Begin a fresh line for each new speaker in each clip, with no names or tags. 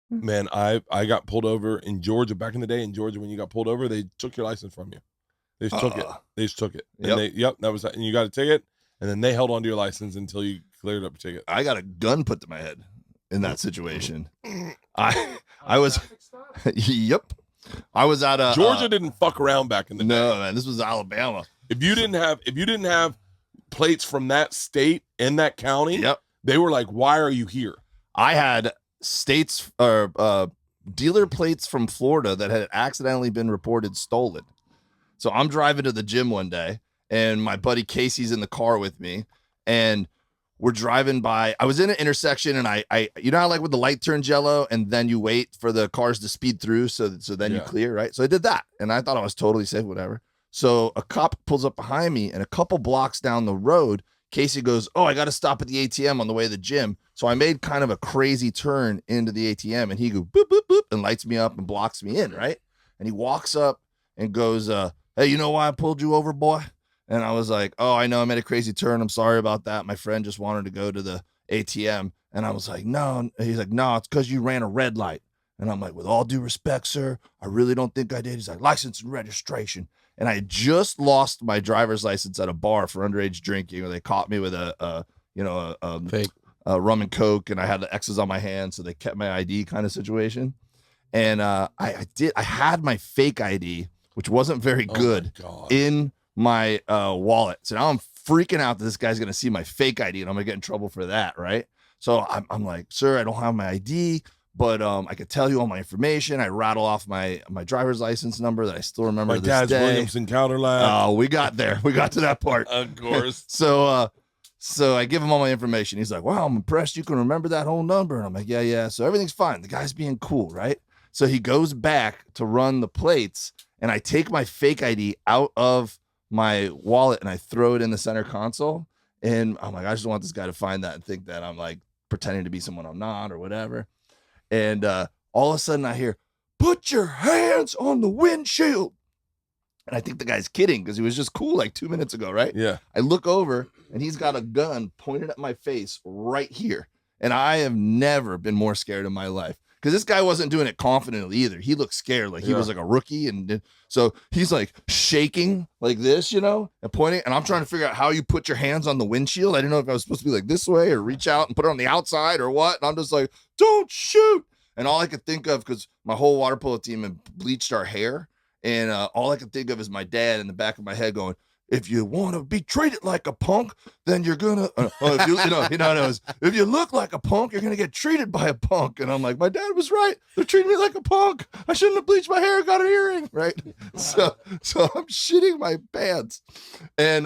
Man, I got pulled over in Georgia back in the day. In Georgia, when you got pulled over, they took your license from you. They just took it. They just took it. And that was that. And you got a ticket, and then they held onto your license until you cleared up your ticket.
I got a gun put to my head in that situation. I was yep. I was at a
Georgia didn't fuck around back in the day.
No, man, this was Alabama.
If you didn't have plates from that state and that county, they were like, "Why are you here?"
I had states or dealer plates from Florida that had accidentally been reported stolen. So I'm driving to the gym one day, and my buddy Casey's in the car with me, and we're driving by. I was in an intersection, and I you know how like when the light turns yellow, and then you wait for the cars to speed through, so then you clear, right? So I did that, and I thought I was totally safe, whatever. So a cop pulls up behind me, and a couple blocks down the road, Casey goes, "Oh, I got to stop at the ATM on the way to the gym." So I made kind of a crazy turn into the ATM, and he goes boop boop boop and lights me up and blocks me in, right? And he walks up and goes, "Hey, you know why I pulled you over, boy?" And I was like, "Oh, I know, I made a crazy turn. I'm sorry about that. My friend just wanted to go to the ATM." And I was like, "No." And he's like, "No, it's because you ran a red light." And I'm like, "With all due respect, sir, I really don't think I did." He's like, "License and registration." And I had just lost my driver's license at a bar for underage drinking, or they caught me with a
fake
rum and coke, and I had the X's on my hand, so they kept my ID kind of situation. And I had my fake ID, which wasn't very good, in my wallet. So now I'm freaking out that this guy's gonna see my fake ID, and I'm gonna get in trouble for that, right? So I'm like, "Sir, I don't have my ID, but I could tell you all my information." I rattle off my driver's license number that I still remember.
My dad's Williamson counter lab.
Oh, we got there. We got to that part.
Of course.
So I give him all my information. He's like, "Wow, I'm impressed you can remember that whole number." And I'm like, yeah. So everything's fine. The guy's being cool, right? So he goes back to run the plates, and I take my fake ID out of my wallet and I throw it in the center console. And I'm like, I just don't want this guy to find that and think that I'm like pretending to be someone I'm not or whatever. And all of a sudden I hear, "Put your hands on the windshield." And I think the guy's kidding because he was just cool like 2 minutes ago, right?
Yeah.
I look over and he's got a gun pointed at my face right here. And I have never been more scared in my life because this guy wasn't doing it confidently either. He looked scared, like he was like a rookie. And so he's like shaking like this, and pointing. And I'm trying to figure out how you put your hands on the windshield. I didn't know if I was supposed to be like this way or reach out and put it on the outside or what. And I'm just like, "Don't shoot." And all I could think of, because my whole water polo team had bleached our hair, and all I could think of is my dad in the back of my head going, "If you want to be treated like a punk, then you're gonna, if you look like a punk, you're gonna get treated by a punk." And I'm like, my dad was right. They're treating me like a punk. I shouldn't have bleached my hair, got an earring, right? So I'm shitting my pants. And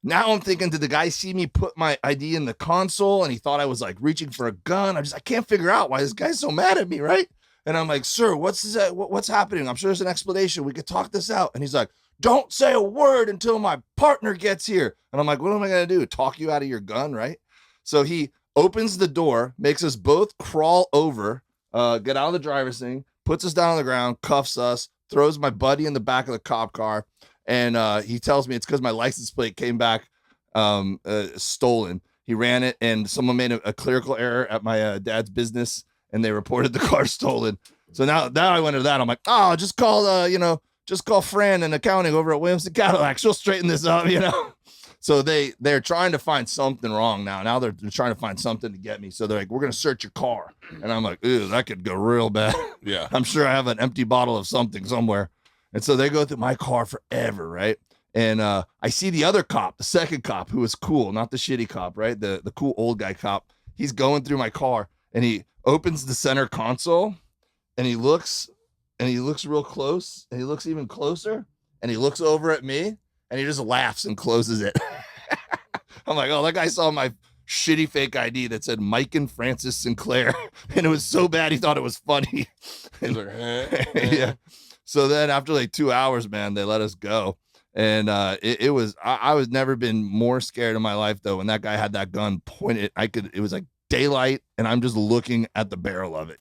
now I'm thinking, did the guy see me put my ID in the console and he thought I was like reaching for a gun? I can't figure out why this guy's so mad at me, right? And I'm like, "Sir, what's happening? I'm sure there's an explanation. We could talk this out." And he's like, "Don't say a word until my partner gets here." And I'm like, "What am I going to do? Talk you out of your gun?" Right? So he opens the door, makes us both crawl over, get out of the driver's thing, puts us down on the ground, cuffs us, throws my buddy in the back of the cop car. And he tells me it's because my license plate came back stolen. He ran it and someone made a clerical error at my dad's business, and they reported the car stolen. So now I went to that. I'm like, "Oh, just call Fran in accounting over at Williamson Cadillac. She'll straighten this up, So they're trying to find something wrong now. Now they're trying to find something to get me. So they're like, "We're going to search your car." And I'm like, "Ooh, that could go real bad."
Yeah.
I'm sure I have an empty bottle of something somewhere. And so they go through my car forever, right? And I see the other cop, the second cop, who was cool, not the shitty cop, right? The cool old guy cop. He's going through my car, and he opens the center console, and he looks real close, and he looks even closer, and he looks over at me, and he just laughs and closes it. I'm like, "Oh, that guy saw my shitty fake ID that said Mike and Francis Sinclair, and it was so bad he thought it was funny." And, yeah. So then after like 2 hours, man, they let us go. And it was, I was never been more scared in my life though. When that guy had that gun pointed, it was like daylight, and I'm just looking at the barrel of it.